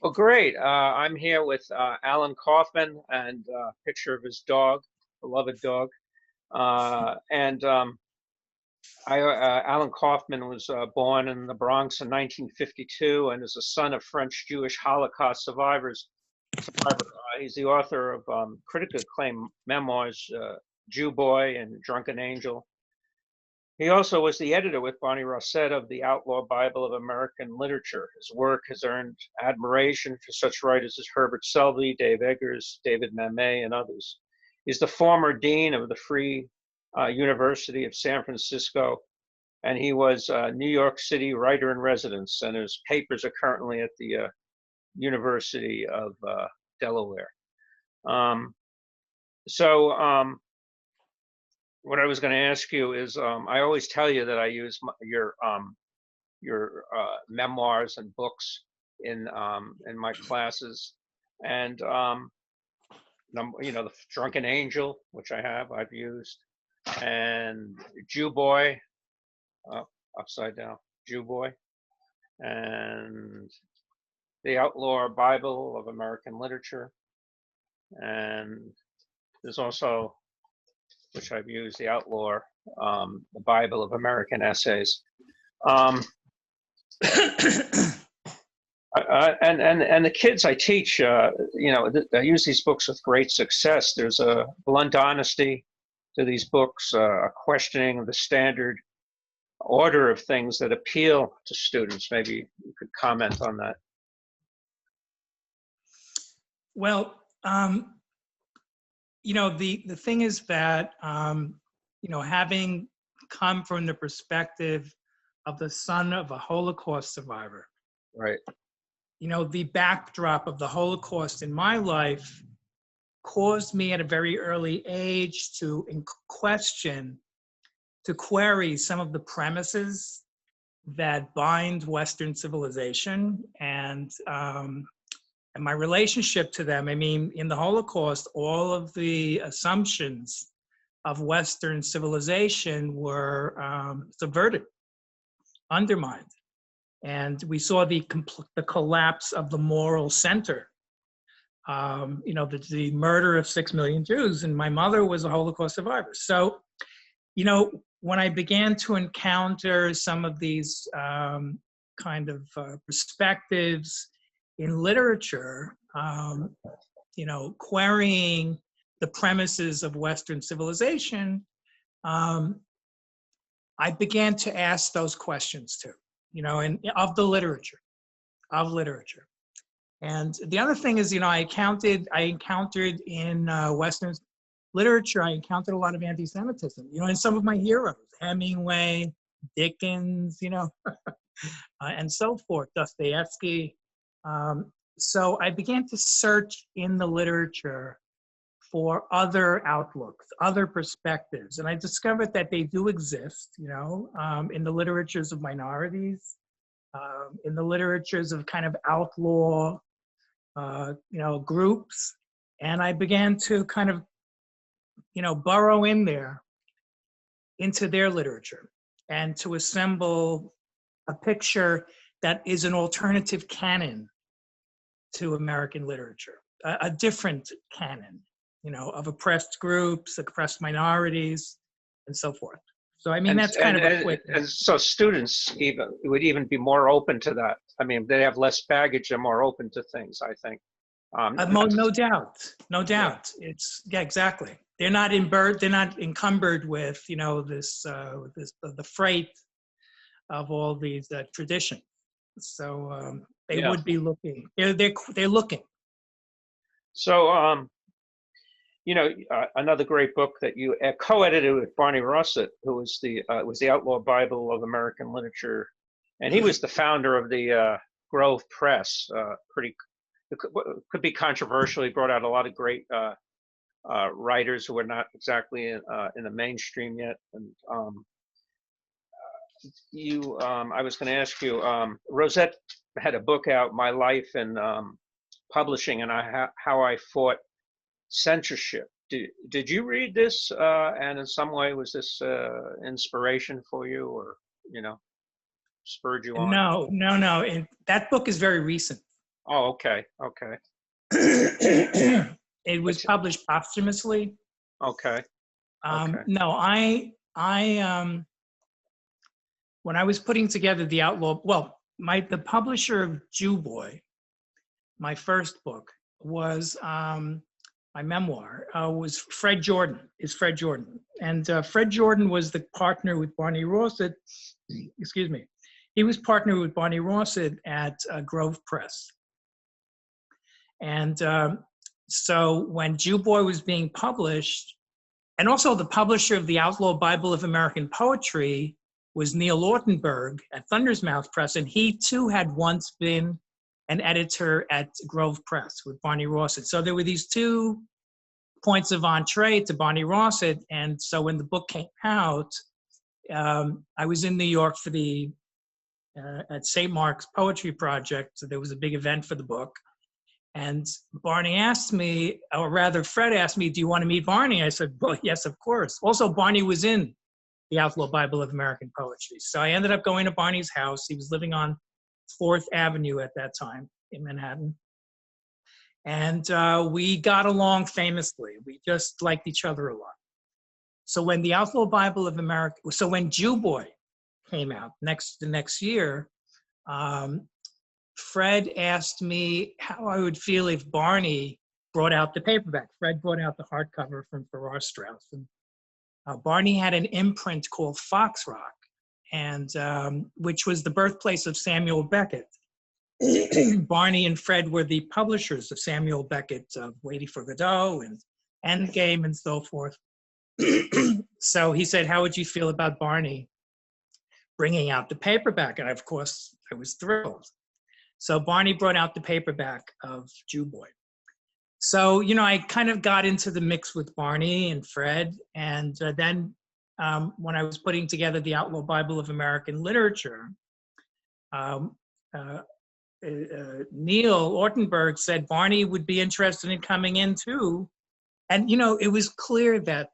Well, great. I'm here with Alan Kaufman and a picture of his dog, beloved dog. And Alan Kaufman was born in the Bronx in 1952 and is a son of French Jewish Holocaust survivors. He's the author of critically acclaimed memoirs, Jew Boy and Drunken Angel. He also was the editor with Bonnie Rossett of the Outlaw Bible of American Literature. His work has earned admiration for such writers as Herbert Selby, Dave Eggers, David Mamet, and others. He's the former dean of the Free University of San Francisco, and he was a New York City writer in residence, and his papers are currently at the University of Delaware. What I was going to ask you is, I always tell you that I use your memoirs and books in my classes, and the Drunken Angel, which I've used, and Jew Boy, upside down, Jew Boy, and the Outlaw Bible of American Literature, and there's also, which I've used, the Outlaw, the Bible of American Essays. And the kids I teach, I use these books with great success. There's a blunt honesty to these books, a questioning of the standard order of things that appeal to students. Maybe you could comment on that. Well, the thing is that, having come from the perspective of the son of a Holocaust survivor, right? The backdrop of the Holocaust in my life caused me at a very early age to query some of the premises that bind Western civilization and my relationship to them. I mean, in the Holocaust, all of the assumptions of Western civilization were subverted, undermined. And we saw the collapse of the moral center. The murder of 6 million Jews, and my mother was a Holocaust survivor. So, when I began to encounter some of these perspectives in literature, querying the premises of Western civilization, I began to ask those questions too, and of literature. And the other thing is, I encountered in Western literature, I encountered a lot of anti-Semitism, in some of my heroes, Hemingway, Dickens, and so forth, Dostoevsky. So I began to search in the literature for other outlooks, other perspectives. And I discovered that they do exist, in the literatures of minorities, in the literatures of kind of outlaw, groups. And I began to kind of, burrow in there into their literature and to assemble a picture that is an alternative canon to American literature, a different canon, of oppressed groups, oppressed minorities, and so forth. So, I mean, that's kind of a quick. And so students would even be more open to that. I mean, they have less baggage and more open to things, I think. No doubt. Yeah. Exactly. They're not encumbered with, the freight of all these traditions. So they would be looking. They're looking. So another great book that you co-edited with Bonnie Rossett, who was the Outlaw Bible of American Literature, and he was the founder of the Grove Press. It could be controversial. He brought out a lot of great writers who were not exactly in the mainstream yet. And I was going to ask you, Rosette had a book out, My Life in Publishing, and How I Fought Censorship. Did you read this? And in some way, was this inspiration for you, or spurred you on? No. And that book is very recent. Oh, okay. Okay. It was published posthumously. Okay. Okay. No, when I was putting together the Outlaw, well, the publisher of Jew Boy, my first book, was my memoir, was Fred Jordan, And Fred Jordan was the partner with Barney Rossett, excuse me. He was partnered with Barney Rossett at Grove Press. And so when Jew Boy was being published, and also the publisher of the Outlaw Bible of American Poetry was Neil Ortenberg at Thunder's Mouth Press, and he too had once been an editor at Grove Press with Barney Rossett. So there were these two points of entree to Barney Rossett, and so when the book came out, I was in New York for at St. Mark's Poetry Project, so there was a big event for the book. And Barney asked me, or rather Fred asked me, do you want to meet Barney? I said, well, yes, of course. Also, Barney was in the Outlaw Bible of American Poetry. So I ended up going to Barney's house. He was living on 4th Avenue at that time in Manhattan. And we got along famously. We just liked each other a lot. So when the Outlaw Bible of America, so when Jew Boy came out the next year, Fred asked me how I would feel if Barney brought out the paperback. Fred brought out the hardcover from Farrar Straus. And Barney had an imprint called Fox Rock, and which was the birthplace of Samuel Beckett. Barney and Fred were the publishers of Samuel Beckett, Waiting for Godot and Endgame and so forth. So he said, how would you feel about Barney bringing out the paperback? And of course, I was thrilled. So Barney brought out the paperback of Jew Boy. So, you know, I kind of got into the mix with Barney and Fred. And then when I was putting together the Outlaw Bible of American Literature, Neil Ortenberg said Barney would be interested in coming in too. And, you know, it was clear that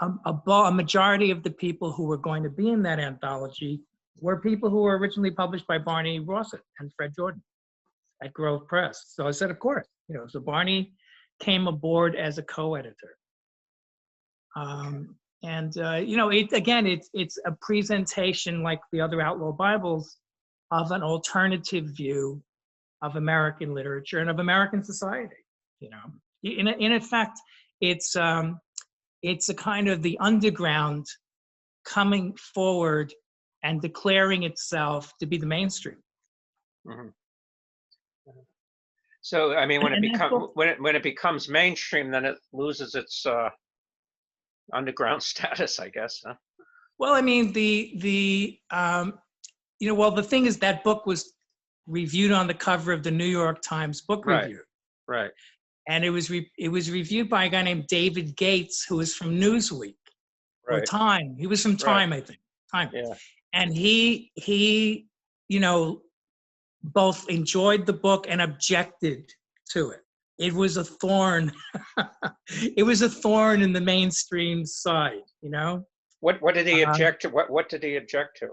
a majority of the people who were going to be in that anthology were people who were originally published by Barney Rossett and Fred Jordan at Grove Press. So I said, of course, you know, so Barney came aboard as a co-editor. You know, it's a presentation like the other Outlaw Bibles of an alternative view of American literature and of American society. You know, in effect, it's a kind of the underground coming forward and declaring itself to be the mainstream. Mm-hmm. So, I mean, when it becomes mainstream, then it loses its underground status, I guess. Huh? Well, I mean, the thing is that book was reviewed on the cover of the New York Times Book Review. Right. And it was reviewed by a guy named David Gates, who was from Newsweek or Time. He was from Time, I think. Time. Yeah. And he, you know, both enjoyed the book and objected to it. It was a thorn. It was a thorn in the mainstream side, you know. What did he object to? What did he object to?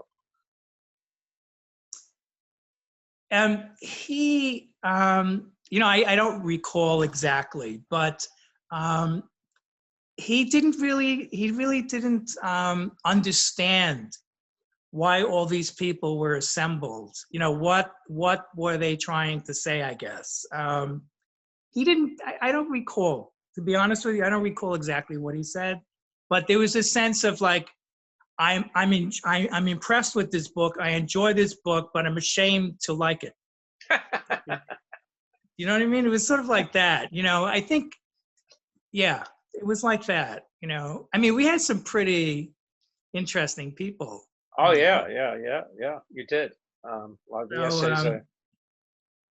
He, you know, I don't recall exactly, but he really didn't understand why all these people were assembled. You know, what were they trying to say, I guess. He didn't, I don't recall, to be honest with you, I don't recall exactly what he said, but there was a sense of like, I'm impressed with this book, I enjoy this book, but I'm ashamed to like it. You know what I mean? It was sort of like that, you know, I think, yeah, it was like that, you know. I mean, we had some pretty interesting people. Oh, yeah, you did. A lot of the essays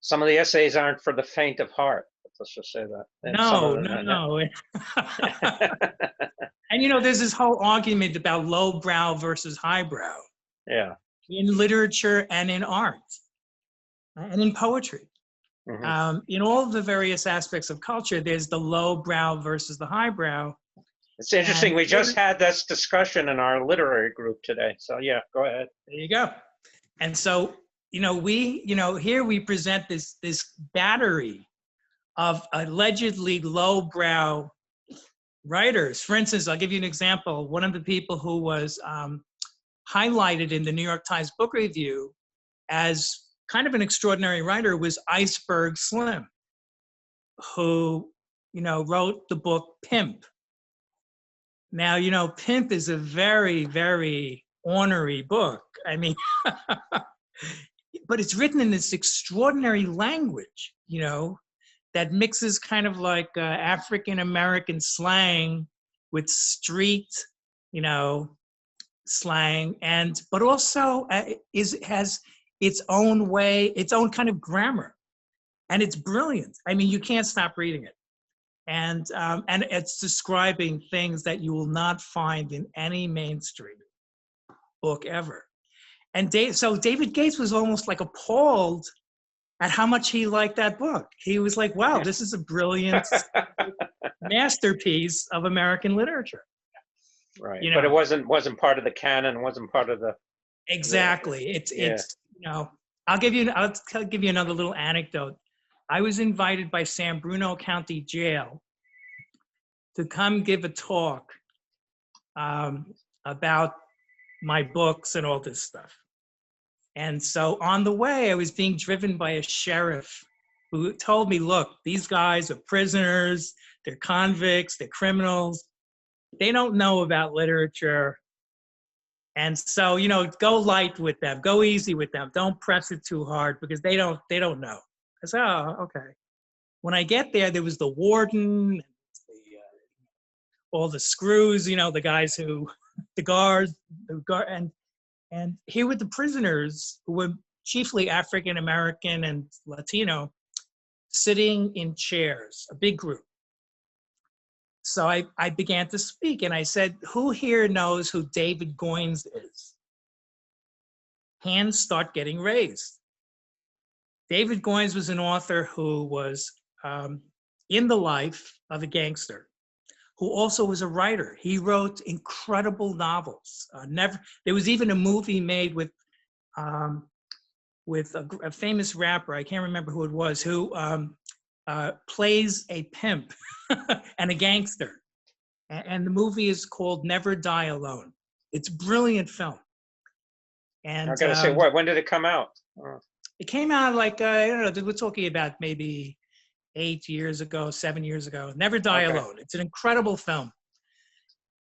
some of the essays aren't for the faint of heart. Let's just say that. And no. And, you know, there's this whole argument about lowbrow versus highbrow. Yeah. In literature and in art and in poetry. Mm-hmm. In all of the various aspects of culture, there's the lowbrow versus the highbrow. It's interesting. We just had this discussion in our literary group today. So, yeah, go ahead. There you go. And so here we present this battery of allegedly lowbrow writers. For instance, I'll give you an example. One of the people who was highlighted in the New York Times Book Review as kind of an extraordinary writer was Iceberg Slim, who, wrote the book Pimp. Now, Pimp is a very, very ornery book. I mean, but it's written in this extraordinary language, that mixes kind of like African-American slang with street, slang, but also has its own way, its own kind of grammar. And it's brilliant. I mean, you can't stop reading it. And it's describing things that you will not find in any mainstream book ever. And so David Gates was almost like appalled at how much he liked that book. He was like, wow, this is a brilliant masterpiece of American literature. Right, but it wasn't part of the canon, wasn't part of the... Exactly. It's I'll give you another little anecdote. I was invited by San Bruno County Jail to come give a talk about my books and all this stuff. And so on the way, I was being driven by a sheriff who told me, look, these guys are prisoners, they're convicts, they're criminals. They don't know about literature. And so, go light with them, go easy with them. Don't press it too hard because they don't know. I said, oh, okay. When I get there, there was the warden, all the screws, the guys the guards, and here were the prisoners who were chiefly African-American and Latino sitting in chairs, a big group. So I began to speak and I said, who here knows who David Goines is? Hands start getting raised. David Goines was an author who was in the life of a gangster, who also was a writer. He wrote incredible novels. There was even a movie made with a famous rapper, I can't remember who it was, who plays a pimp and a gangster. And the movie is called Never Die Alone. It's a brilliant film. And I gotta say, when did it come out? It came out like, I don't know, we're talking about maybe 7 years ago. Never Die Alone. It's an incredible film.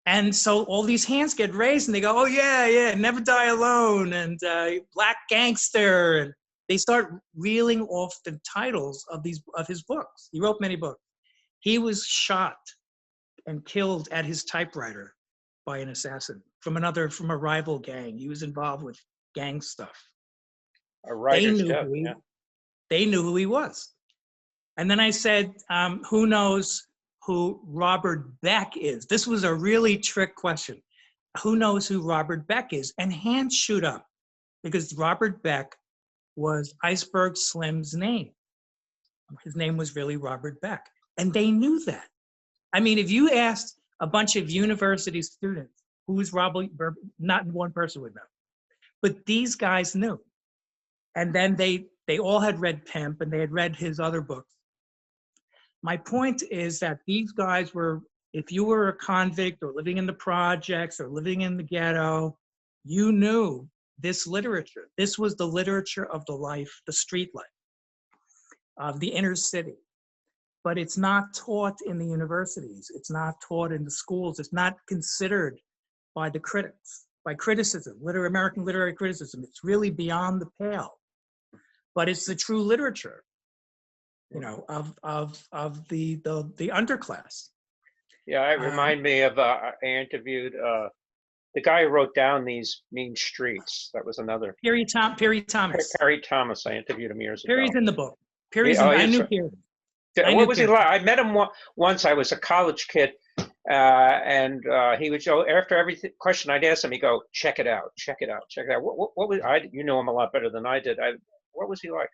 And so all these hands get raised and they go, oh yeah, Never Die Alone and Black Gangster. And they start reeling off the titles of his books. He wrote many books. He was shot and killed at his typewriter by an assassin from a rival gang. He was involved with gang stuff. They knew who he was. And then I said, who knows who Robert Beck is? This was a really trick question. Who knows who Robert Beck is? And hands shoot up because Robert Beck was Iceberg Slim's name. His name was really Robert Beck. And they knew that. I mean, if you asked a bunch of university students, who's Robert Beck, not one person would know. But these guys knew. And then they all had read Pimp and they had read his other books. My point is that these guys were, if you were a convict or living in the projects or living in the ghetto, you knew this literature. This was the literature of the life, the street life, of the inner city. But it's not taught in the universities. It's not taught in the schools. It's not considered by the critics, by criticism, American literary criticism. It's really beyond the pale. But it's the true literature, of the underclass. Yeah, it reminded me of I interviewed the guy who wrote down these mean streets. That was another. Perry Thomas. Perry Thomas. I interviewed him years ago. Perry's in the book. I knew Perry. What was he like? I met him once. I was a college kid, and he would go after every question I'd ask him. He'd go, "Check it out, check it out, check it out." What was you know him a lot better than I did. What was he like?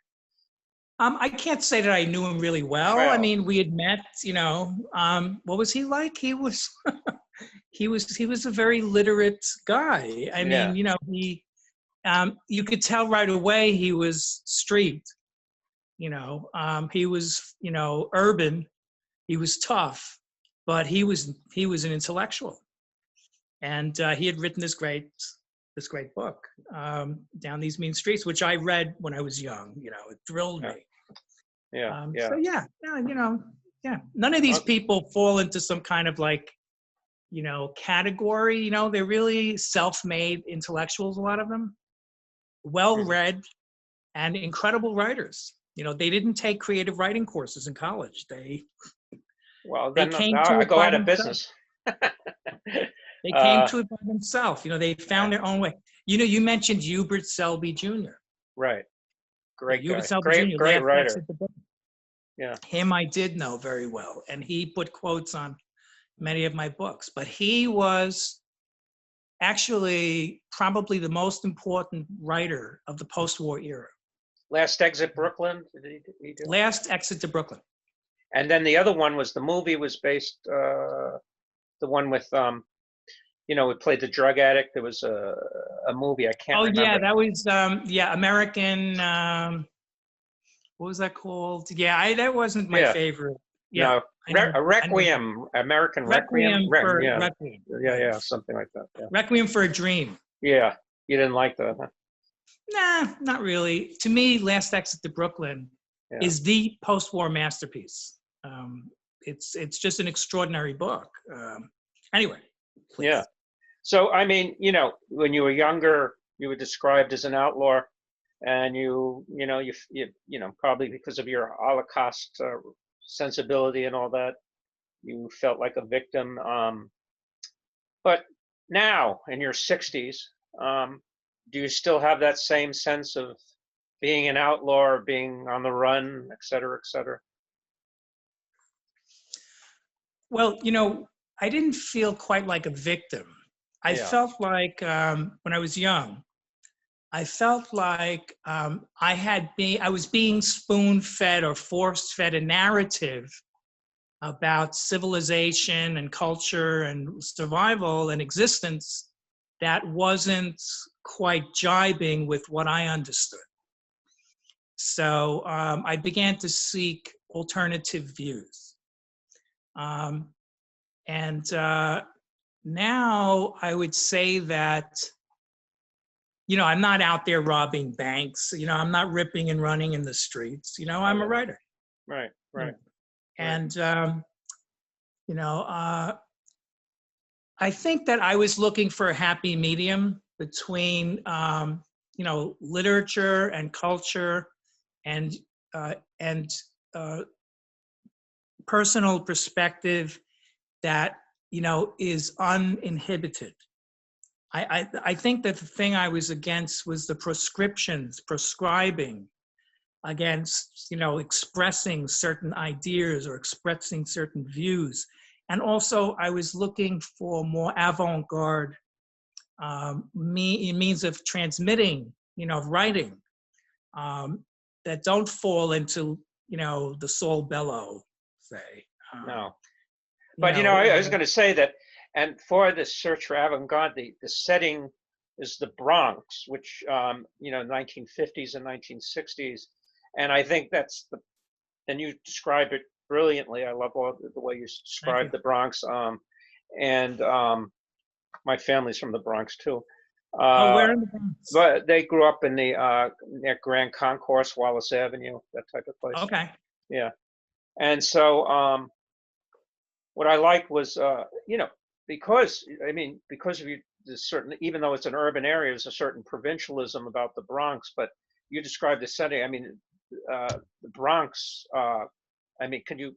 I can't say that I knew him really well. I mean, we had met. What was he like? He was he was a very literate guy. I mean, You could tell right away he was street. He was, urban. He was tough, but he was an intellectual, and he had written this great book, Down These Mean Streets, which I read when I was young. It thrilled me. Yeah. So yeah, none of these people fall into some kind of category. They're really self-made intellectuals, a lot of them, well-read and incredible writers. They didn't take creative writing courses in college. They came to I it go by out of themselves. business. They came to it by themselves. They found their own way. You mentioned Hubert Selby Jr. Right. Great guy. Hubert Selby Jr. Great writer. Yeah. Him I did know very well, and he put quotes on many of my books. But he was actually probably the most important writer of the post-war era. Last Exit Brooklyn. Last Exit to Brooklyn. And then the other one was, the movie was based, the one with, we played the drug addict. There was a movie, I can't remember. Oh yeah, that was, American, what was that called? Yeah, that wasn't my favorite. Yeah, no, Requiem, American Requiem. Requiem. Yeah, something like that. Yeah. Requiem for a Dream. Yeah, you didn't like that, huh? Nah, not really. To me, Last Exit to Brooklyn is the post-war masterpiece. It's just an extraordinary book. Anyway. Please. Yeah. So, I mean, when you were younger, you were described as an outlaw, and you probably because of your Holocaust sensibility and all that, you felt like a victim. But now, in your 60s, do you still have that same sense of being an outlaw or being on the run, et cetera, et cetera? Well, I didn't feel quite like a victim. I felt like when I was young, I felt like I was being spoon-fed or force-fed a narrative about civilization and culture and survival and existence that wasn't quite jibing with what I understood. So I began to seek alternative views. Now I would say that, I'm not out there robbing banks. I'm not ripping and running in the streets. I'm a writer. Right. And, I think that I was looking for a happy medium between, literature and culture and personal perspective that, is uninhibited. I think that the thing I was against was the prescribing against, expressing certain ideas or expressing certain views. And also I was looking for more avant-garde means of transmitting, writing that don't fall into, the Saul Bellow, say. No. But, I was going to say that, and for the search for avant-garde, the setting is the Bronx, which, 1950s and 1960s. And I think and you describe it brilliantly. I love all the way you describe the Bronx. And my family's from the Bronx too. Where in the Bronx? But they grew up in the near Grand Concourse, Wallace Avenue, that type of place. Okay. Yeah. And so what I liked was, because of there's certain, even though it's an urban area, there's a certain provincialism about the Bronx, but you described the setting. I mean, the Bronx, can you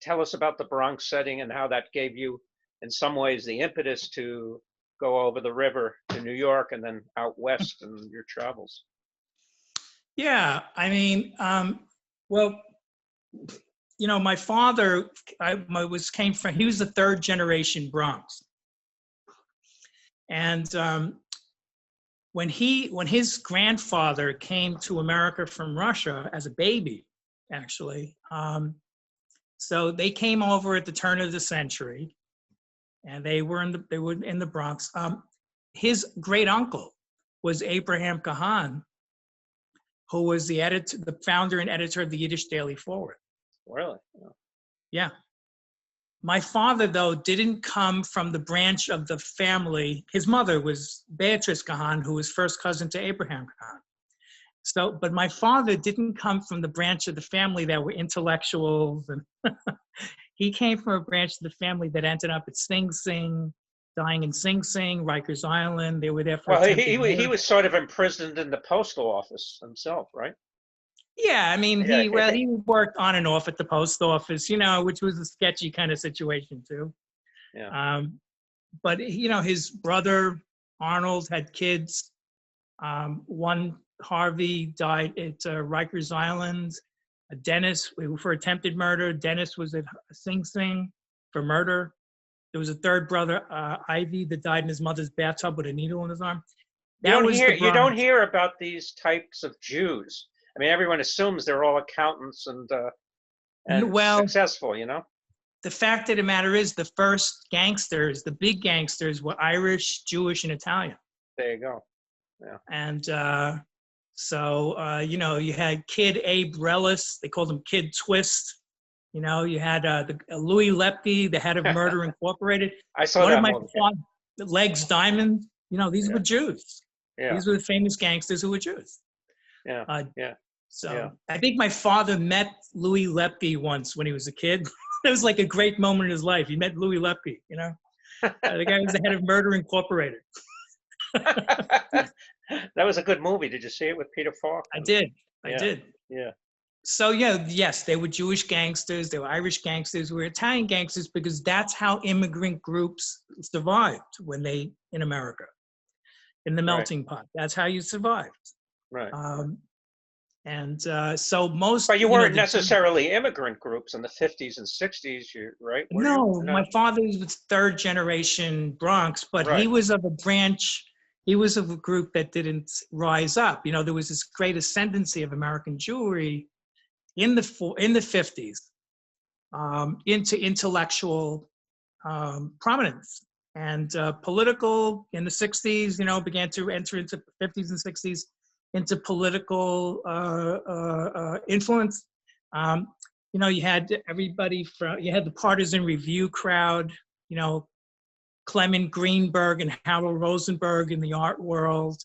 tell us about the Bronx setting and how that gave you, in some ways, the impetus to go over the river to New York and then out west in your travels? Yeah, my father he was the third generation Bronx. And when his grandfather came to America from Russia as a baby, actually, so they came over at the turn of the century, and they were in the Bronx. His great uncle was Abraham Kahan, who was the founder and editor of the Yiddish Daily Forward. Really? Yeah. My father, though, didn't come from the branch of the family. His mother was Beatrice Kahan, who was first cousin to Abraham Kahan. So, but my father didn't come from the branch of the family that were intellectuals, and he came from a branch of the family that ended up at Sing Sing, dying in Sing Sing, Rikers Island. They were there for Well, attempted he murder. was sort of imprisoned in the postal office himself, right? Yeah, I mean, Yeah. he worked on and off at the post office, which was a sketchy kind of situation too. Yeah. But his brother Arnold had kids. One, Harvey, died at Rikers Island. Dennis, for attempted murder. Dennis was at Sing Sing for murder. There was a third brother, Ivy, that died in his mother's bathtub with a needle in his arm. You don't hear about these types of Jews. I mean, everyone assumes they're all accountants and successful, The fact of the matter is, the first gangsters, the big gangsters, were Irish, Jewish, and Italian. There you go. Yeah. And you had Kid Abe Relis. They called him Kid Twist. You had the Louis Lepke, the head of Murder Incorporated. I saw that movie. Legs Diamond. These were Jews. Yeah. These were the famous gangsters who were Jews. Yeah. So I think my father met Louis Lepke once when he was a kid. It was like a great moment in his life. He met Louis Lepke, The guy was the head of Murder Incorporated. That was a good movie. Did you see it with Peter Falk? I did. Yeah. So yes, they were Jewish gangsters. They were Irish gangsters. They were Italian gangsters because that's how immigrant groups survived in America, in the melting pot. That's how you survived. Right. So most. But you weren't necessarily immigrant groups in the 50s and 60s, right? No, my father was third generation Bronx, but he was of a branch. He was of a group that didn't rise up. There was this great ascendancy of American Jewry in the 50s into intellectual prominence, and political in the 60s. Began to enter into 50s and 60s into political influence. You had everybody you had the Partisan Review crowd. Clement Greenberg and Harold Rosenberg in the art world,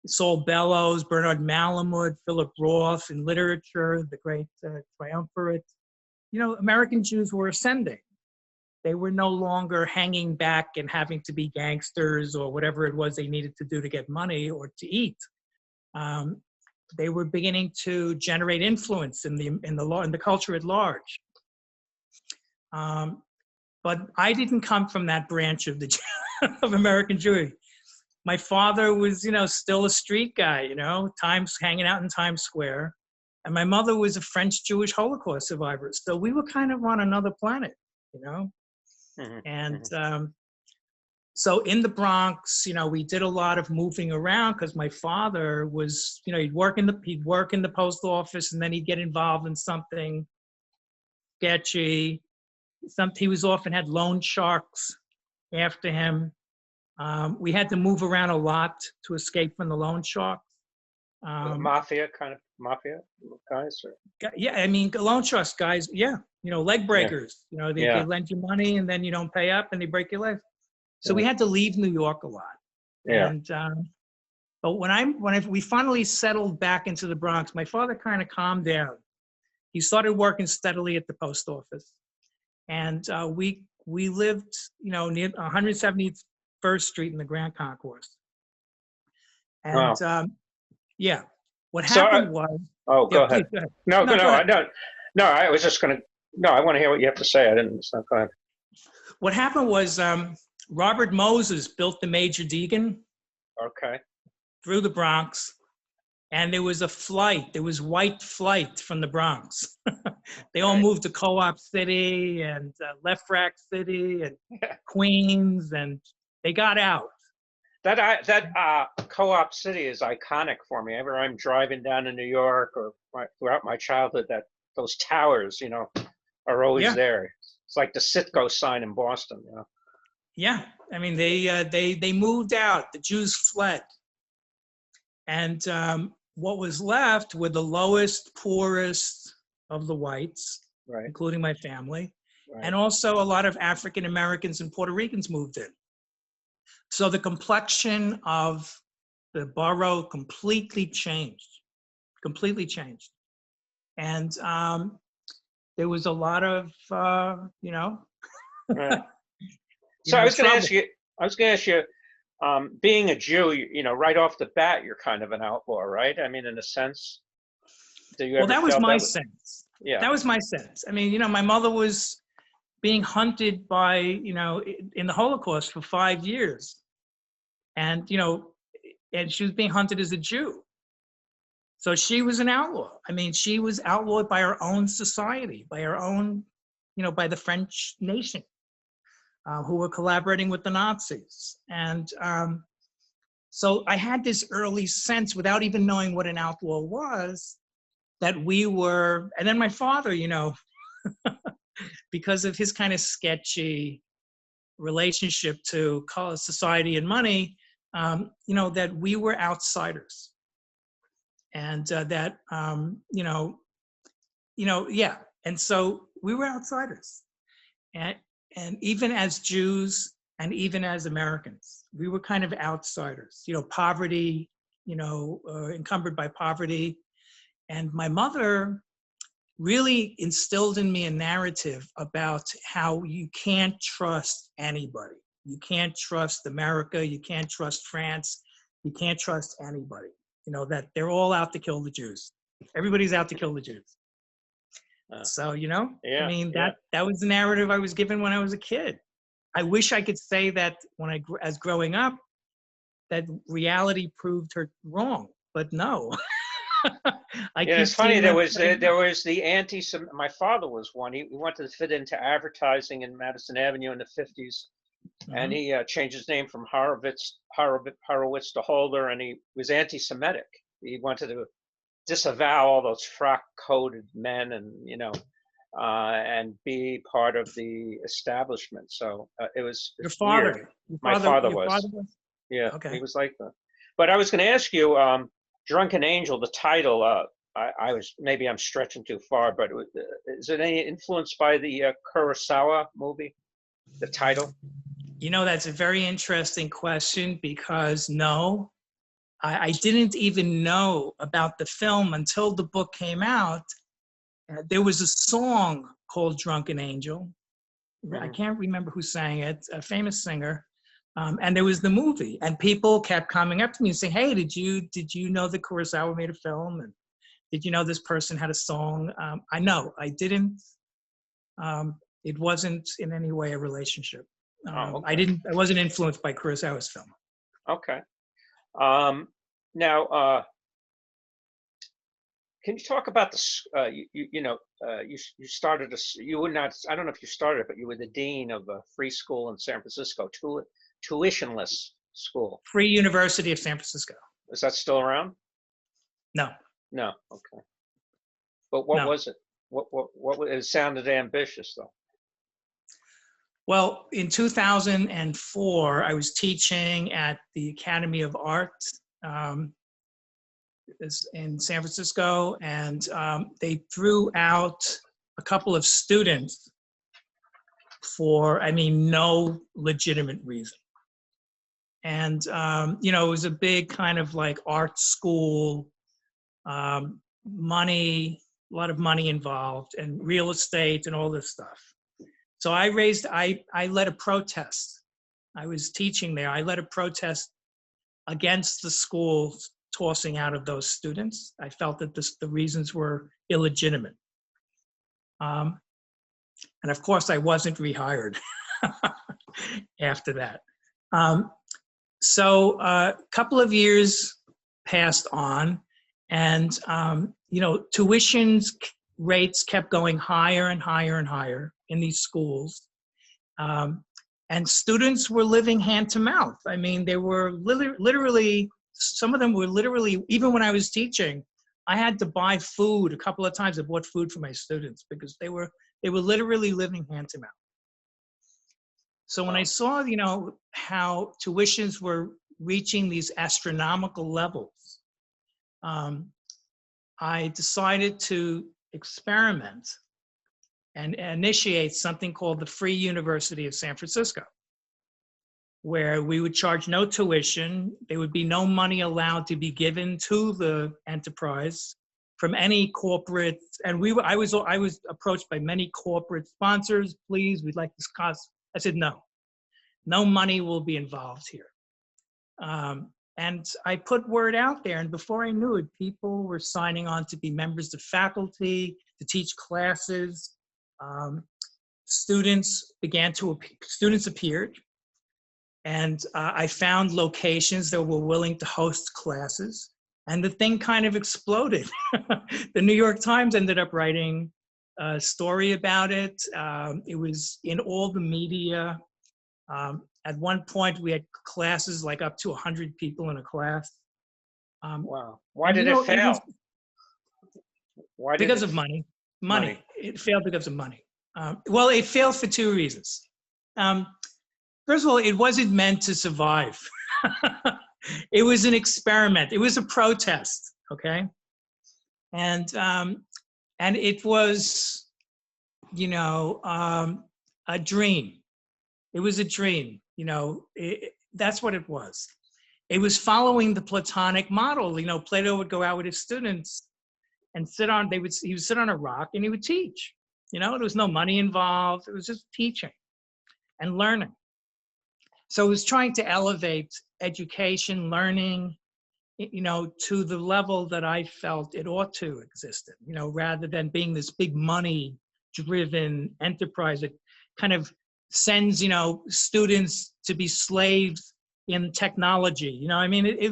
Saul Bellows, Bernard Malamud, Philip Roth in literature, the great triumvirate. American Jews were ascending. They were no longer hanging back and having to be gangsters or whatever it was they needed to do to get money or to eat. They were beginning to generate influence in the culture at large. But I didn't come from that branch of of American Jewry. My father was, still a street guy, hanging out in Times Square. And my mother was a French Jewish Holocaust survivor. So we were kind of on another planet, Mm-hmm. And so in the Bronx, we did a lot of moving around because my father was, he'd work in the post office, and then he'd get involved in something sketchy. He was often had loan sharks after him. We had to move around a lot to escape from the loan sharks. Mafia guys? Or? Yeah, I mean, loan sharks guys, leg breakers. They lend you money and then you don't pay up and they break your leg. So we had to leave New York a lot. Yeah. And, but when we finally settled back into the Bronx, my father kind of calmed down. He started working steadily at the post office. And we lived, near 171st Street in the Grand Concourse. And what happened was. Oh, go ahead. Go ahead. No, I was just going to. No, I want to hear what you have to say. I didn't. So go ahead. What happened was Robert Moses built the Major Deegan. Okay. Through the Bronx. And there was white flight from the Bronx. They all moved to Co-op City and Left Rack City and Queens, and they got out. That Co-op City is iconic for me. Ever I'm driving down to New York or throughout my childhood, those towers, are always there. It's like the Citgo sign in Boston. Yeah, I mean, they moved out. The Jews fled, and what was left were the lowest, poorest of the whites, Right. including my family, Right. and also a lot of African Americans and Puerto Ricans moved in. So the complexion of the borough completely changed, and there was a lot of Right. So trouble. I was going to ask you, being a Jew, right off the bat, you're kind of an outlaw, right? I mean, in a sense, do you Well, ever that was felt my that? sense. Yeah. That was my sense. I mean, my mother was being hunted by, in the Holocaust for 5 years. And, and she was being hunted as a Jew. So she was an outlaw. I mean, she was outlawed by her own society, by her own, by the French nation, who were collaborating with the Nazis. And so I had this early sense, without even knowing what an outlaw was, that we were, and then my father, because of his kind of sketchy relationship to society and money, that we were outsiders, and yeah. And so we were outsiders, and even as Jews and even as Americans, we were kind of outsiders. Poverty, encumbered by poverty, and my mother really instilled in me a narrative about how you can't trust anybody. You can't trust America. You can't trust France. You can't trust anybody. That they're all out to kill the Jews. Everybody's out to kill the Jews. So, Yeah, I mean, yeah. that was the narrative I was given when I was a kid. I wish I could say that as growing up, that reality proved her wrong, but no. I Yeah, keep it's funny. seeing There that was playing there out. was the anti. My father was one. He wanted to fit into advertising in Madison Avenue in the 50s, and Mhm. he changed his name from Horowitz to Holder, and he was anti-Semitic. He wanted to disavow all those frock-coated men, and be part of the establishment. So Your it's weird. father, My father your father was. was? Yeah, he Okay. was like that. But I was going to ask you, Drunken Angel, the title. Maybe I'm stretching too far, but is it any influenced by the Kurosawa movie? The title. That's a very interesting question, because no, I didn't even know about the film until the book came out. There was a song called Drunken Angel. I Hmm. can't remember who sang it, a famous singer. And there was the movie, and people kept coming up to me and saying, "Hey, did you know that Kurosawa made a film? And did you know this person had a song?" I know I didn't. It wasn't in any way a relationship. Oh, okay, I wasn't influenced by Kurosawa's film. okay. Now, can you talk about you started you were not, I don't know if you started it, but you were the dean of a free school in San Francisco, tuitionless school. Free University of San Francisco. Is that still around? No, No. Okay. But what no. was it? It sounded ambitious though. Well, in 2004, I was teaching at the Academy of Art in San Francisco, and they threw out a couple of students for, no legitimate reason. And, it was a big kind of like art school, money, a lot of money involved, and real estate and all this stuff. So I led a protest. I was teaching there. I led a protest against the school tossing out of those students. I felt that the reasons were illegitimate. And of course, I wasn't rehired after that. So a couple of years passed on, and tuition rates kept going higher and higher and higher in these schools. And students were living hand to mouth. I mean, they were literally, some of them were literally, even when I was teaching, I had to buy food a couple of times. I bought food for my students because they were literally living hand to mouth. So when I Wow. saw, how tuitions were reaching these astronomical levels, I decided to experiment and initiate something called the Free University of San Francisco, where we would charge no tuition. There would be no money allowed to be given to the enterprise from any corporate. And I was approached by many corporate sponsors. Please, we'd like to discuss. I said, no money will be involved here. And I put word out there, and before I knew it, people were signing on to be members of faculty, to teach classes. Students appeared, and I found locations that were willing to host classes, and the thing kind of exploded. The New York Times ended up writing a story about it. It was in all the media. At one point, we had classes like up to 100 people in a class. Wow. Why did it fail? Why did because it of money. Money. It failed because of money. Well, it failed for two reasons. First of all, it wasn't meant to survive. It was an experiment. It was a protest, okay? And it was, a dream. It was a dream, that's what it was. It was following the Platonic model. Plato would go out with his students and he would sit on a rock and he would teach. There was no money involved. It was just teaching and learning. So it was trying to elevate education, learning, to the level that I felt it ought to exist in, rather than being this big money-driven enterprise that kind of sends, students to be slaves in technology. It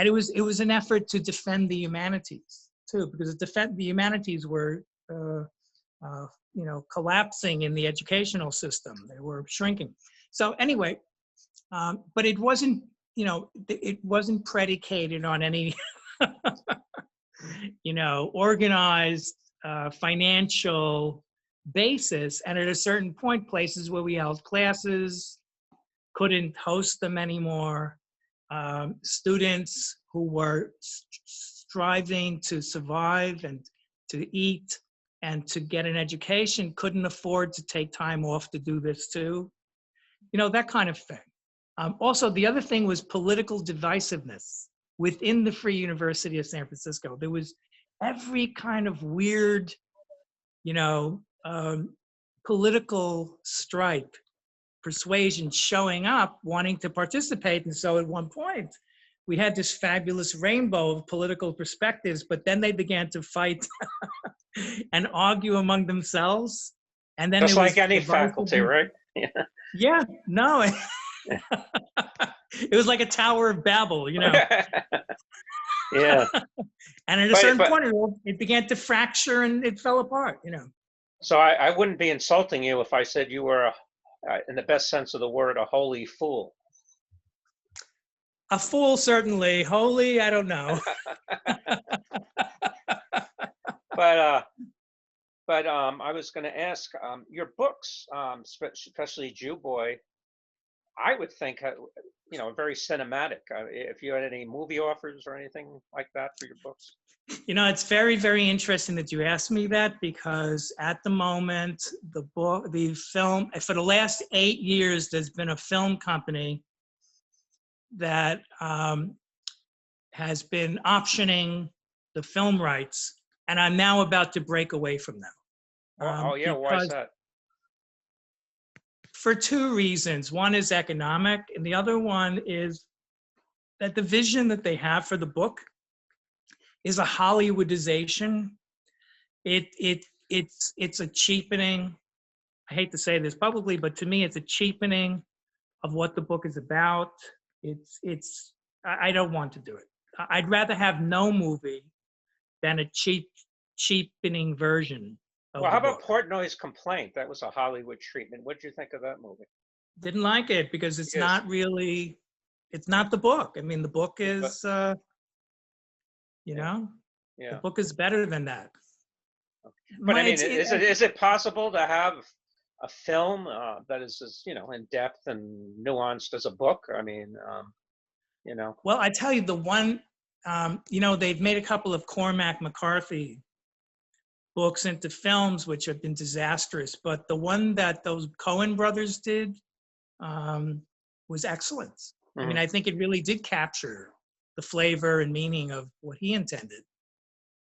was an effort to defend the humanities too, because the humanities were, collapsing in the educational system. They were shrinking. So anyway, but it wasn't, it wasn't predicated on any, organized financial basis. And at a certain point, places where we held classes couldn't host them anymore. Students who were striving to survive and to eat and to get an education couldn't afford to take time off to do this too. That kind of thing. Also, the other thing was political divisiveness within the Free University of San Francisco. There was every kind of weird, political stripe, persuasion showing up, wanting to participate. And so at one point, we had this fabulous rainbow of political perspectives, but then they began to fight and argue among themselves. And then just like any faculty, right? Yeah, no. It was like a Tower of Babel, Yeah. And at a certain point, it began to fracture and it fell apart, So I wouldn't be insulting you if I said you were, in the best sense of the word, a holy fool. A fool, certainly. Holy, I don't know. But I was going to ask, your books, especially Jew Boy, I would think, very cinematic. If you had any movie offers or anything like that for your books. It's very, very interesting that you asked me that, because at the moment, the film, for the last 8 years, there's been a film company that has been optioning the film rights, and I'm now about to break away from them. Why is that? For two reasons. One is economic, and the other one is that the vision that they have for the book is a Hollywoodization. It's a cheapening. I hate to say this publicly, but to me, it's a cheapening of what the book is about. I don't want to do it. I'd rather have no movie than a cheapening version. Well, how about Portnoy's Complaint? That was a Hollywood treatment. What did you think of that movie? Didn't like it because it's not really, it's not the book. I mean, the book is, the book is better than that. But is it possible to have a film that is as, in depth and nuanced as a book? I mean, you know. Well, I tell you, the one, they've made a couple of Cormac McCarthy books into films, which have been disastrous. But the one that those Coen brothers did was excellent. I mean, Mhm. I think it really did capture the flavor and meaning of what he intended.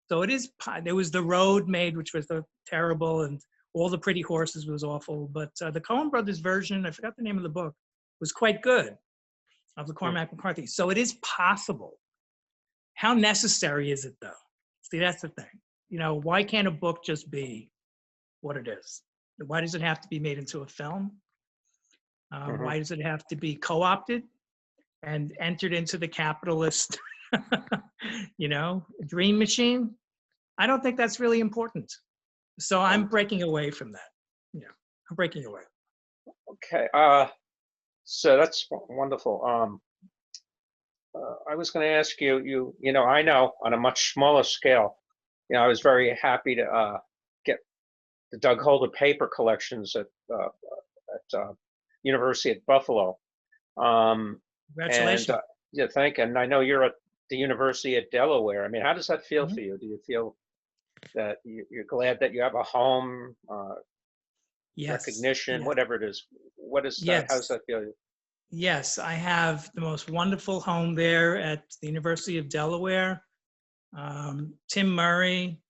So it is. There was The Road made, which was terrible, and All the Pretty Horses was awful. But the Coen brothers version, I forgot the name of the book, was quite good, of the Cormac McCarthy. So it is possible. How necessary is it, though? See, that's the thing. Why can't a book just be what it is? Why does it have to be made into a film? Mhm. Why does it have to be co-opted and entered into the capitalist, dream machine? I don't think that's really important. So I'm breaking away from that. I'm breaking away. Okay. So that's wonderful. I was going to ask you, I know on a much smaller scale, I was very happy to get the Doug Holder paper collections at University at Buffalo. And Congratulations. yeah, thank you. And I know you're at the University at Delaware. I mean, how does that feel Mhm. for you? Do you feel that you're glad that you have a home, Yes. recognition, Yes. whatever it is? What is that? How does Yes. that feel? Yes. I have the most wonderful home there at the University of Delaware. Tim Murray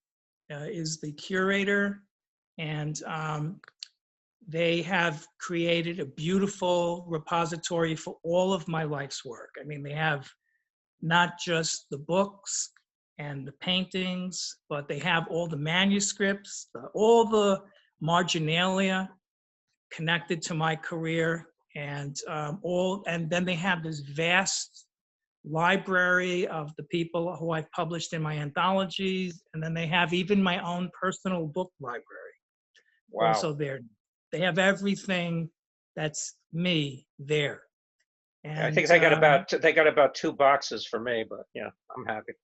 is the curator, and they have created a beautiful repository for all of my life's work. I mean, they have not just the books and the paintings, but they have all the manuscripts, all the marginalia connected to my career, and then they have this vast library of the people who I've published in my anthologies, and then they have even my own personal book library Wow. also there. They have everything that's me there. Yeah, I And think they got about 2 boxes for me, but yeah, I'm happy.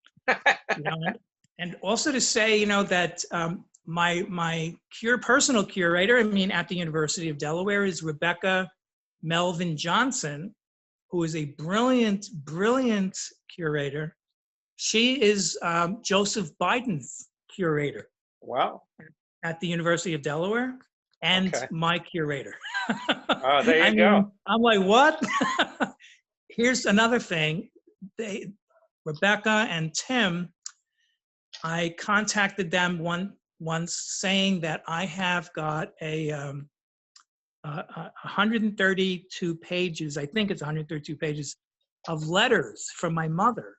and also to say, that my personal curator, I mean, at the University of Delaware, is Rebecca Melvin Johnson, who is a brilliant, brilliant curator. She is Joseph Biden's curator Wow. at the University of Delaware, and Okay. my curator. There I you go. mean, I'm like, what? Here's another thing. Rebecca and Tim, I contacted them once saying that I have got a 132 pages, I think it's 132 pages, of letters from my mother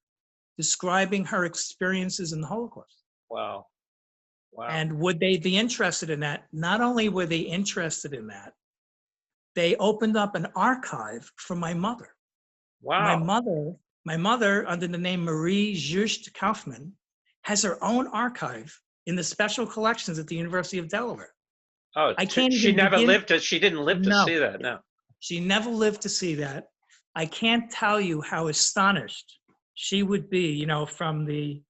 describing her experiences in the Holocaust. Wow. Wow. And would they be interested in that? Not only were they interested in that, they opened up an archive for my mother. Wow. My mother, under the name Marie Just Kaufman, has her own archive in the special collections at the University of Delaware. Oh, I can't she even never begin. lived to, she didn't live to No, see that. No. she never lived to see that. I can't tell you how astonished she would be, from the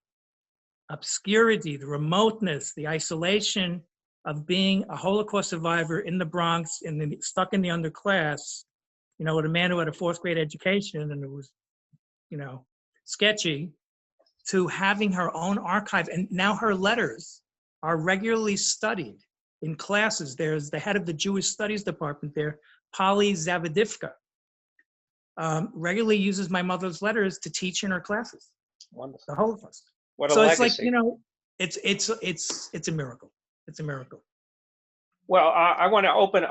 obscurity, the remoteness, the isolation of being a Holocaust survivor in the Bronx, stuck in the underclass, with a man who had a 4th grade education and it was, sketchy, to having her own archive. And now her letters are regularly studied in classes. There's the head of the Jewish Studies department there, Polly Zavodivka, regularly uses my mother's letters to teach in her classes, Wonderful. the Holocaust. What a So legacy. it's like, it's a miracle. It's a miracle. Well, I want to open.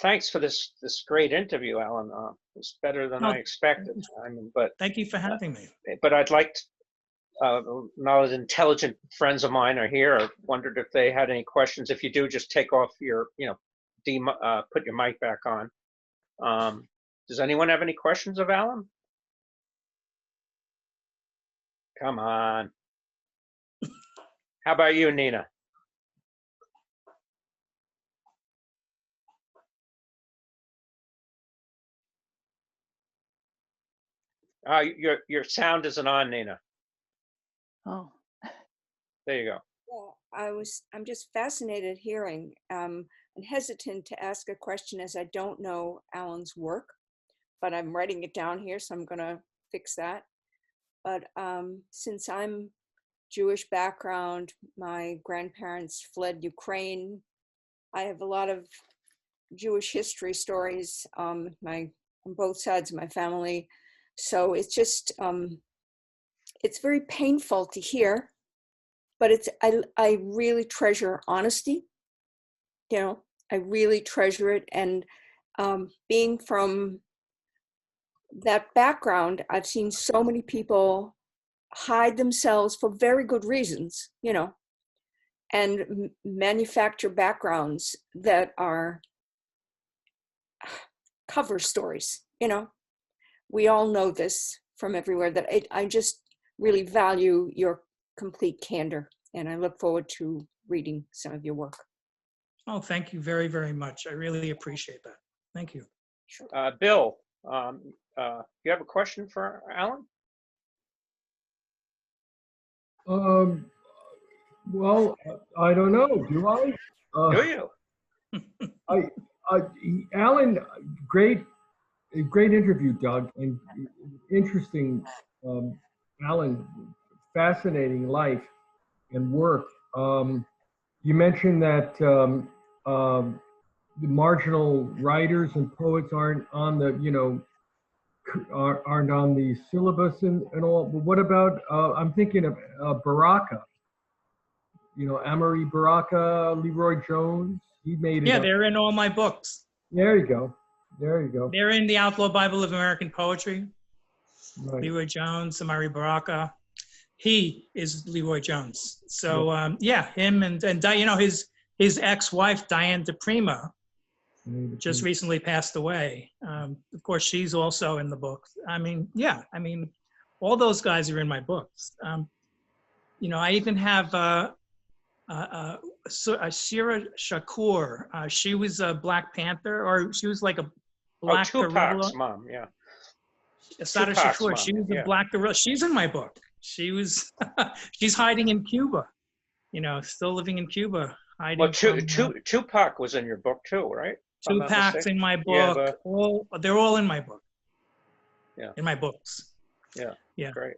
Thanks for this great interview, Alan. It's better than I No, expected. I mean, but thank you for having me. I'd like to, now that intelligent friends of mine are here, I wondered if they had any questions. If you do, just take off your, put your mic back on. Does anyone have any questions of Alan? Come on. How about you, Nina? Your sound isn't on, Nina. Oh, There you go. I'm just fascinated hearing, and hesitant to ask a question as I don't know Alan's work, but I'm writing it down here, so I'm gonna fix that. But since I'm Jewish background, my grandparents fled Ukraine. I have a lot of Jewish history stories on both sides of my family. So it's just, it's very painful to hear, but I really treasure honesty. You know, I really treasure it. And being from that background, I've seen so many people hide themselves for very good reasons, you know, and manufacture backgrounds that are cover stories, you know. We all know this from everywhere, that I just really value your complete candor, and I look forward to reading some of your work. Oh, thank you very, very much. I really appreciate that. Thank you. Bill, you have a question for Alan? Well, I don't know. Do I? Do you? Alan, great interview, Doug, and interesting. Alan, fascinating life and work. You mentioned that the marginal writers and poets aren't on the, aren't on the syllabus and all. But what about? I'm thinking of Baraka. Amory Baraka, Leroy Jones. He made it. Yeah, up. they're in all my books. There you go. There you go. They're in the Outlaw Bible of American Poetry. Right. Leroy Jones, Amari Baraka. He is Leroy Jones. So yeah, him and his ex-wife Diane DePrima just recently passed away. Of course, she's also in the book. I mean, all those guys are in my books. I even have Shira Shakur. She was a Black Panther, or she was like a black Tupac's gorilla. mom, yeah. Asada Tupac's Shakur. mom, She was yeah. a black gorilla. She's in my book. She was. She's hiding in Cuba. Still living in Cuba. Hiding Well, from, Tupac was in your book too, right? If I'm not Tupac's mistaken. in my Yeah, book. They're all in my book. Yeah. In my books. Yeah. Yeah. Great.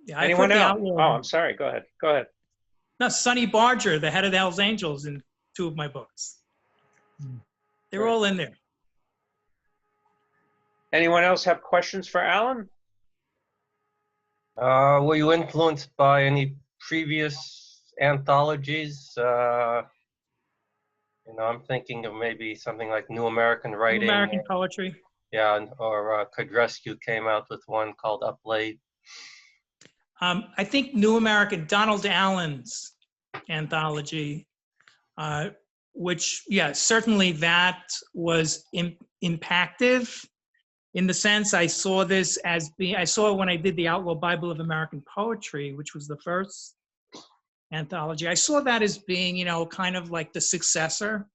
Yeah. I Anyone put the else? Outlaw. Oh, I'm sorry. Go ahead. Go ahead. No, Sonny Barger, the head of the Hells Angels, in 2 of my books. They're Great. all in there. Anyone else have questions for Alan? Were you influenced by any previous anthologies? I'm thinking of maybe something like New American Writing. New American Poetry. Yeah, or Could Rescue came out with one called Up Late. I think New American, Donald Allen's anthology, which, yeah, certainly that was impactive. In the sense, I saw this as being, I saw it when I did the Outlaw Bible of American Poetry, which was the first anthology. I saw that as being, kind of like the successor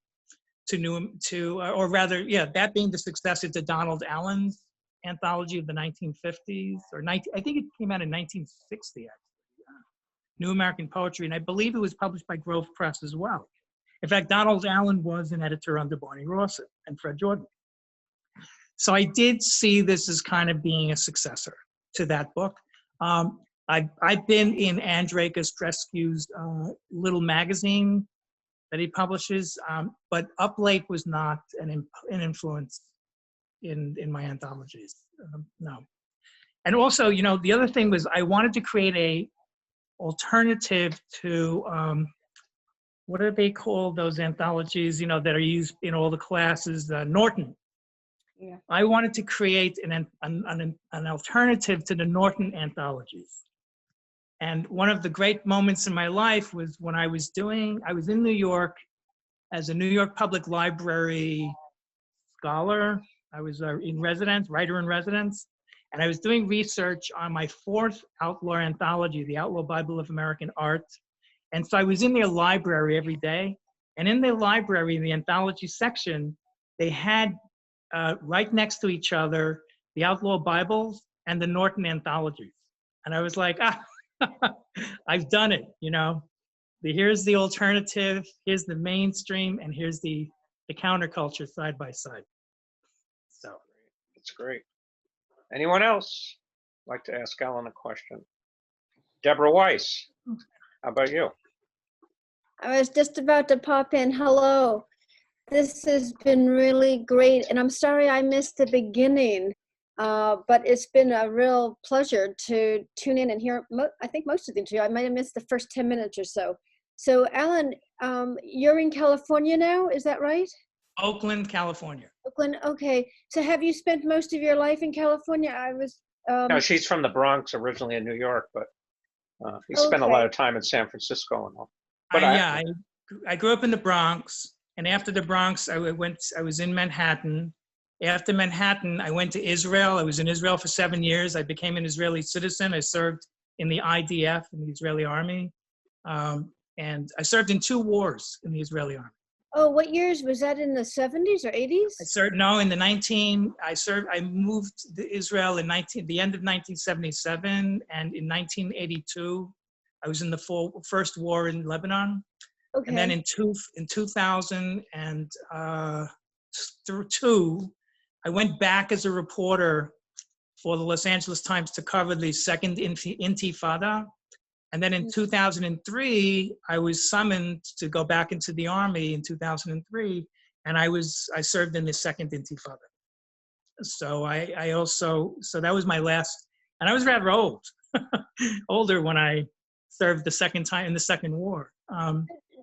or rather, that being the successor to Donald Allen's anthology of the 1950s, I think it came out in 1960, actually. New American Poetry, and I believe it was published by Grove Press as well. In fact, Donald Allen was an editor under Barney Ross and Fred Jordan. So I did see this as kind of being a successor to that book. I've been in Andrei Kostrescu's little magazine that he publishes, but Up Late was not an influence in my anthologies. No. And also, the other thing was I wanted to create a alternative to, what do they call those anthologies, that are used in all the classes, Norton. Yeah. I wanted to create an alternative to the Norton anthologies. And one of the great moments in my life was when I was in New York as a New York Public Library scholar. I was writer in residence, and I was doing research on my 4th Outlaw anthology, the Outlaw Bible of American Art. And so I was in their library every day. And in their library, in the anthology section, they had right next to each other, the Outlaw Bibles and the Norton anthologies. And I was like, I've done it, here's the alternative, here's the mainstream, and here's the counterculture side by side. So That's great. Anyone else like to ask Alan a question? Deborah Weiss, how about you? I was just about to pop in. Hello. This has been really great, and I'm sorry I missed the beginning, but it's been a real pleasure to tune in and hear, I think most of the interview. I might have missed the first 10 minutes or so. So Alan, you're in California now, is that right? Oakland, California. Oakland, okay. So have you spent most of your life in California? I was... No, she's from the Bronx, originally in New York, but he spent a lot of time in San Francisco and all. But I grew up in the Bronx, and after the Bronx, I was in Manhattan. After Manhattan, I went to Israel. I was in Israel for 7 years. I became an Israeli citizen. I served in the IDF, in the Israeli army. And I served in 2 wars in the Israeli army. Oh, what years? Was that in the 70s or 80s? I moved to Israel in the end of 1977, and in 1982, I was in the first war in Lebanon. Okay. And then in 2002, I went back as a reporter for the Los Angeles Times to cover the second Intifada. And then in 2003, I was summoned to go back into the army in 2003, and I served in the second Intifada. So so that was my last, and I was rather older when I served the second time in the second war.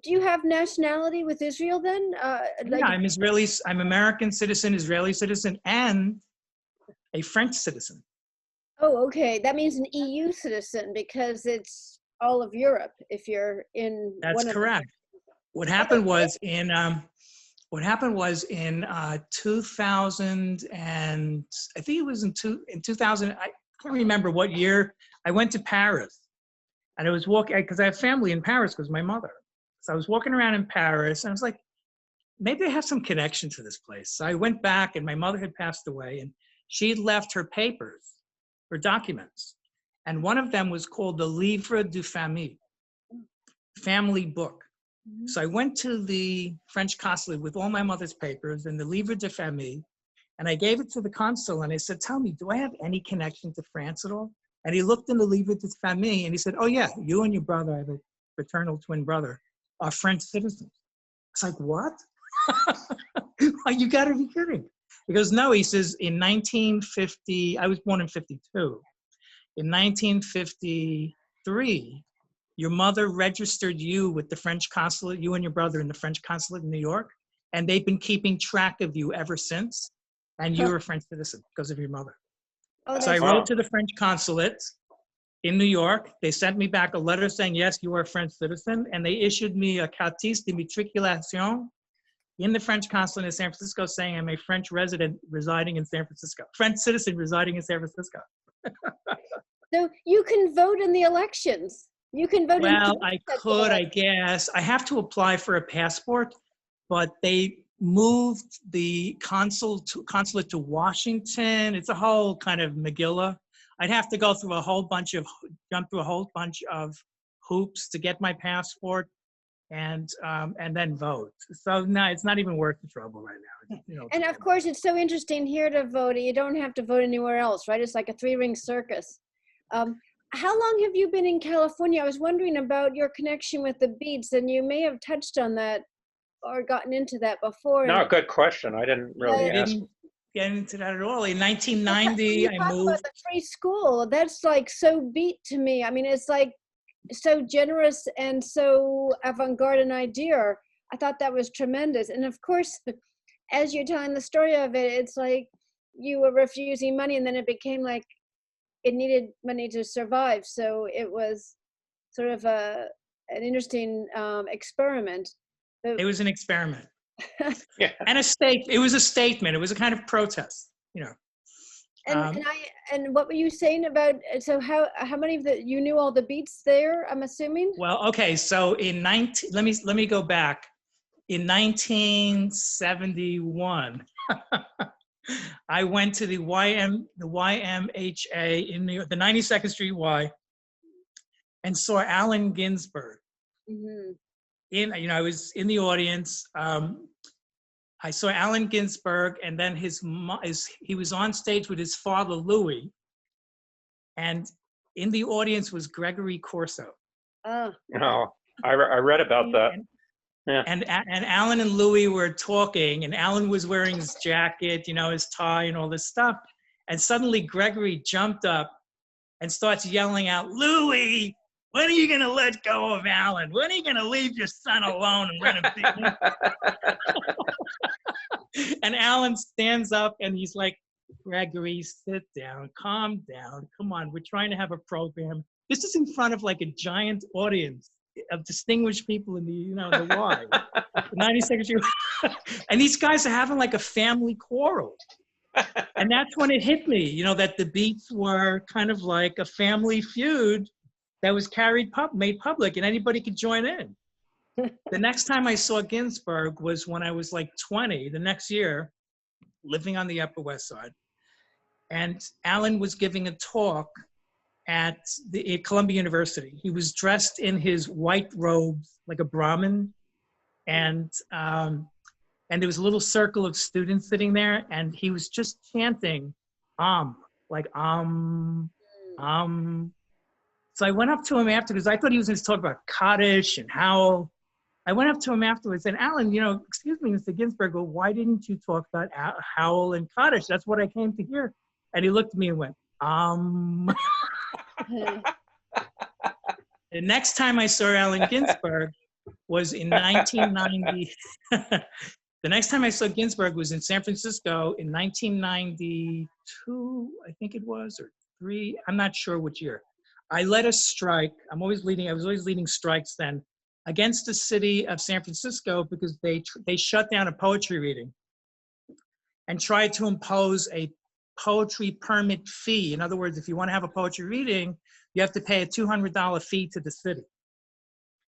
Do you have nationality with Israel then? Yeah, I'm Israeli. I'm American citizen, Israeli citizen, and a French citizen. Oh, okay. That means an EU citizen because it's all of Europe. If you're in, that's correct. What happened was in 2000, and I think it was in 2000. I can't remember what year. I went to Paris, and I was walking because I have family in Paris because my mother. So I was walking around in Paris, and I was like, maybe I have some connection to this place. So I went back, and my mother had passed away, and she had left her papers, her documents. And one of them was called the Livre de Famille, family book. Mm-hmm. So I went to the French consulate with all my mother's papers and the Livre de Famille, and I gave it to the consul, and I said, tell me, do I have any connection to France at all? And he looked in the Livre de Famille, and he said, oh yeah, you and your brother, I have a fraternal twin brother, are French citizens. It's like, what? You gotta be kidding. He goes, no, he says, in 1950, I was born in 52. In 1953, your mother registered you with the French consulate, you and your brother in the French consulate in New York, and they've been keeping track of you ever since, and you're a French citizen because of your mother. Oh, so I wrote to the French consulate in New York. They sent me back a letter saying, yes, you are a French citizen, and they issued me a carte de matriculation in the French consulate in San Francisco saying I'm a French resident residing in San Francisco, French citizen residing in San Francisco. So you can vote in the elections. You can vote. Well, I could, I guess. I have to apply for a passport, but they moved the consulate to Washington. It's a whole kind of Megillah. I'd have to go through jump through a whole bunch of hoops to get my passport and then vote. So no, it's not even worth the trouble right now. You know, and of course, it's so interesting here to vote. You don't have to vote anywhere else, right? It's like a 3-ring circus. How long have you been in California? I was wondering about your connection with the beats, and you may have touched on that or gotten into that before. No, good question. I didn't really ask. Didn't get into that at all. In 1990, I moved. About the free school. That's like so beat to me. I mean, it's like so generous and so avant-garde an idea. I thought that was tremendous. And of course, as you're telling the story of it, it's like you were refusing money, and then it became like it needed money to survive. So it was sort of an interesting experiment. It was an experiment. Yeah. And it was a statement. It was a kind of protest, you know. And what were you saying about, so how many of you knew all the beats there, I'm assuming? Well, okay, so let me go back. In 1971, I went to the YMHA in New York, the 92nd Street Y, and saw Allen Ginsberg Mhm. I was in the audience. I saw Allen Ginsberg, and then he was on stage with his father, Louis, and in the audience was Gregory Corso. Ah. Oh, I read about that. Yeah. And Alan and Louis were talking, and Alan was wearing his jacket, his tie and all this stuff. And suddenly Gregory jumped up and starts yelling out, "Louis, when are you going to let go of Alan? When are you going to leave your son alone and let him be?" And Alan stands up and he's like, "Gregory, sit down, calm down. Come on, we're trying to have a program." This is in front of like a giant audience of distinguished people in the, the Y, the 92nd year. And these guys are having like a family quarrel. And that's when it hit me, that the Beats were kind of like a family feud that was made public, and anybody could join in. The next time I saw Ginsberg was when I was like 20, the next year, living on the Upper West Side. And Alan was giving a talk at Columbia University. He was dressed in his white robes, like a Brahmin, and there was a little circle of students sitting there, and he was just chanting, like So I went up to him after, because I thought he was going to talk about Kaddish and Howell. I went up to him afterwards and, "Alan, excuse me, Mr. Ginsberg, but why didn't you talk about Howell and Kaddish? That's what I came to hear." And he looked at me and went, The next time I saw Allen Ginsberg was in 1990. The next time I saw Ginsberg was in San Francisco in 1992, I think it was, or 3. I'm not sure which year. I led a strike. I was always leading strikes then against the city of San Francisco because they shut down a poetry reading and tried to impose a poetry permit fee. In other words, if you want to have a poetry reading, you have to pay a $200 fee to the city.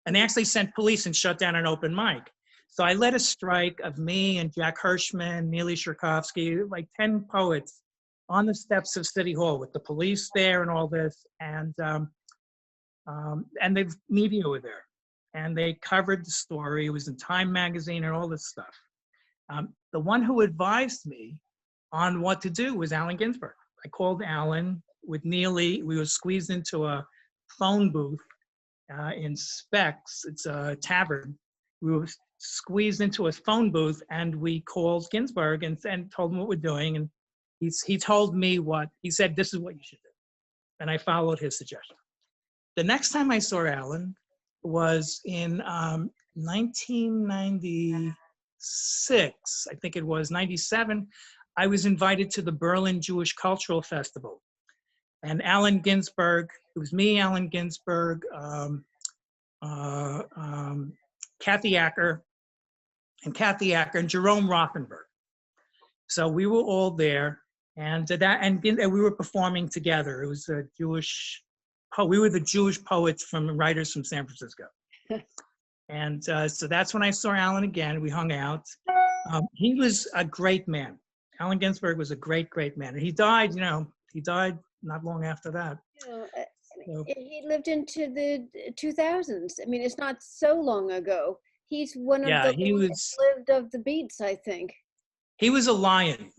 And they actually sent police and shut down an open mic. So I led a strike of me and Jack Hirschman, Neely Sherkovsky, like 10 poets on the steps of City Hall with the police there and all this. And the media were there. And they covered the story. It was in Time magazine and all this stuff. The one who advised me on what to do was Allen Ginsberg. I called Allen with Neely. We were squeezed into a phone booth in Specs. It's a tavern. We were squeezed into a phone booth, and we called Ginsberg and told him what we're doing. And he told me he said, "This is what you should do." And I followed his suggestion. The next time I saw Allen was in 1996, I think it was, 97. I was invited to the Berlin Jewish Cultural Festival. And Allen Ginsberg, it was me, Allen Ginsberg, Kathy Acker, and Jerome Rothenberg. So we were all there, and we were performing together. It was a we were the Jewish poets writers from San Francisco. And so that's when I saw Allen again. We hung out. He was a great man. Allen Ginsberg was a great, great man. And he died not long after that. So, he lived into the 2000s. I mean, it's not so long ago. He's one of the longest lived of the Beats, I think. He was a lion.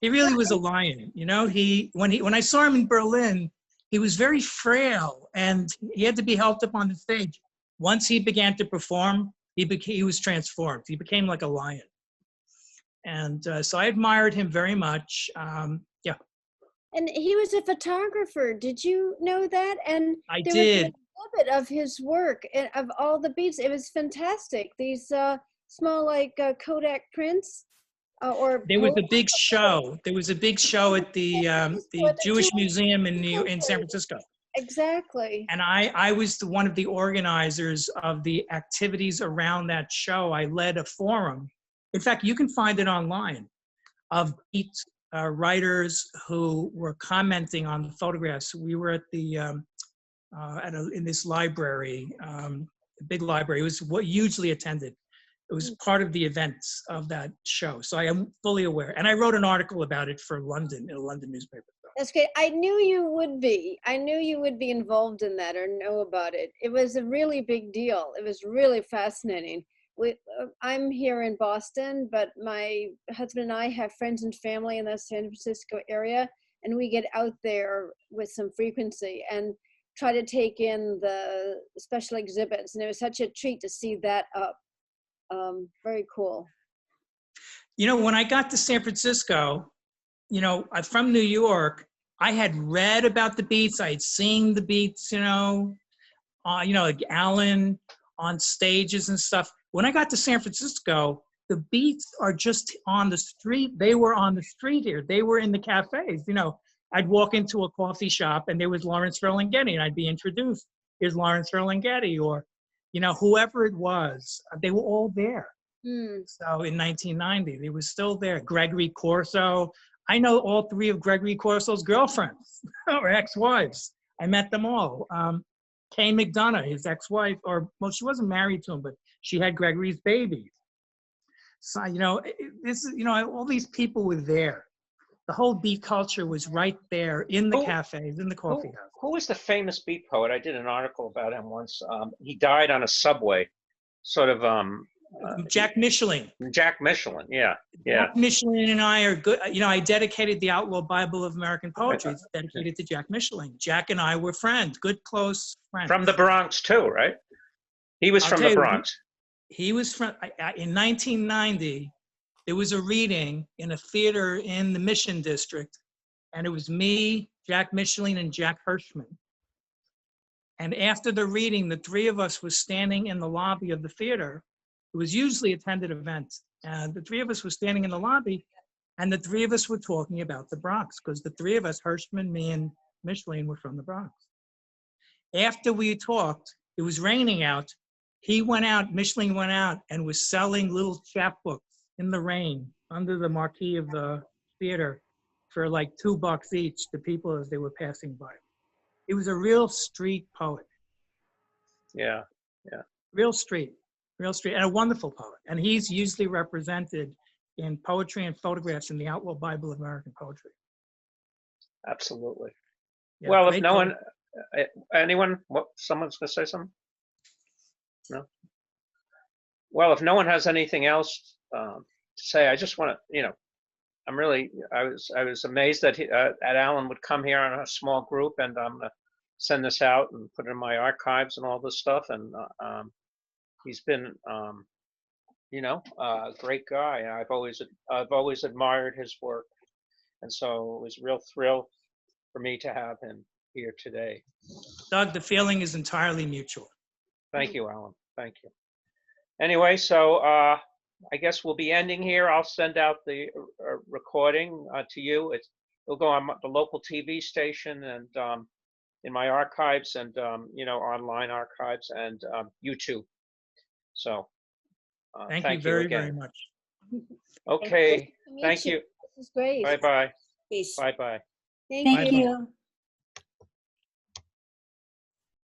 He really was a lion. When I saw him in Berlin, he was very frail, and he had to be helped up on the stage. Once he began to perform, he was transformed. He became like a lion. And so I admired him very much. And he was a photographer. Did you know that? And I there did. was an exhibit of his work, of all the Beats. It was fantastic. These small, like Kodak prints. There was a big show. There was a big show at the Jewish Museum in San Francisco. Exactly. And I was one of the organizers of the activities around that show. I led a forum. In fact, you can find it online, of Beat writers who were commenting on the photographs. We were at in this library, a big library. It was hugely attended. It was part of the events of that show. So I am fully aware. And I wrote an article about it for London, in a London newspaper. That's great. I knew you would be. I knew you would be involved in that or know about it. It was a really big deal. It was really fascinating. I'm here in Boston, but my husband and I have friends and family in the San Francisco area, and we get out there with some frequency and try to take in the special exhibits. And it was such a treat to see that up. Very cool. You know, when I got to San Francisco, you know, I'm from New York. I had read about the Beats. I had seen the Beats, like Alan on stages and stuff. When I got to San Francisco, the Beats are just on the street. They were on the street here. They were in the cafes. You know, I'd walk into a coffee shop and there was Lawrence Ferlinghetti, and I'd be introduced. Here's Lawrence Ferlinghetti, or, you know, whoever it was. They were all there. So in 1990, they were still there. Gregory Corso. I know all three of Gregory Corso's girlfriends or ex-wives. I met them all. Kay McDonough, his ex-wife, well, she wasn't married to him, but she had Gregory's babies. So, you know, all these people were there. The whole beat culture was right there in the cafes, in the coffee house. Who was the famous beat poet? I did an article about him once. He died on a subway, sort of. Jack Michelin. Jack Michelin, yeah. Jack Michelin and I are good. You know, I dedicated the Outlaw Bible of American Poetry. It's dedicated to Jack Michelin. Jack and I were friends, good, close friends. From the Bronx too, right? He was from the Bronx. He was from, in 1990, there was a reading in a theater in the Mission District, and it was me, Jack Michelin, and Jack Hirschman. And after the reading, the three of us were standing in the lobby of the theater. It was usually attended events. And the three of us were standing in the lobby, and the three of us were talking about the Bronx, because the three of us, Hirschman, me, and Michelin, were from the Bronx. After we talked, it was raining out. He went out, Michelin went out, and was selling little chapbooks in the rain under the marquee of the theater for like $2 each to people as they were passing by. He was a real street poet. Yeah. Real street, and a wonderful poet. And he's usually represented in poetry and photographs in the Outlaw Bible of American Poetry. Absolutely. Yeah, Well, if no one, someone's gonna say something? No? Well, if no one has anything else to say, I just want to, I was amazed that Alan would come here on a small group, and I'm gonna send this out and put it in my archives and all this stuff. And he's been, a great guy. I've always admired his work, and so it was a real thrill for me to have him here today. Doug, the feeling is entirely mutual. Thank you, Alan. Thank you. Anyway, so I guess we'll be ending here. I'll send out the recording to you. It'll go on the local TV station and in my archives and online archives and YouTube. So thank you very, very much. Okay, Nice to meet thank you. This is great. Bye-bye. Peace. Bye-bye. Thank you.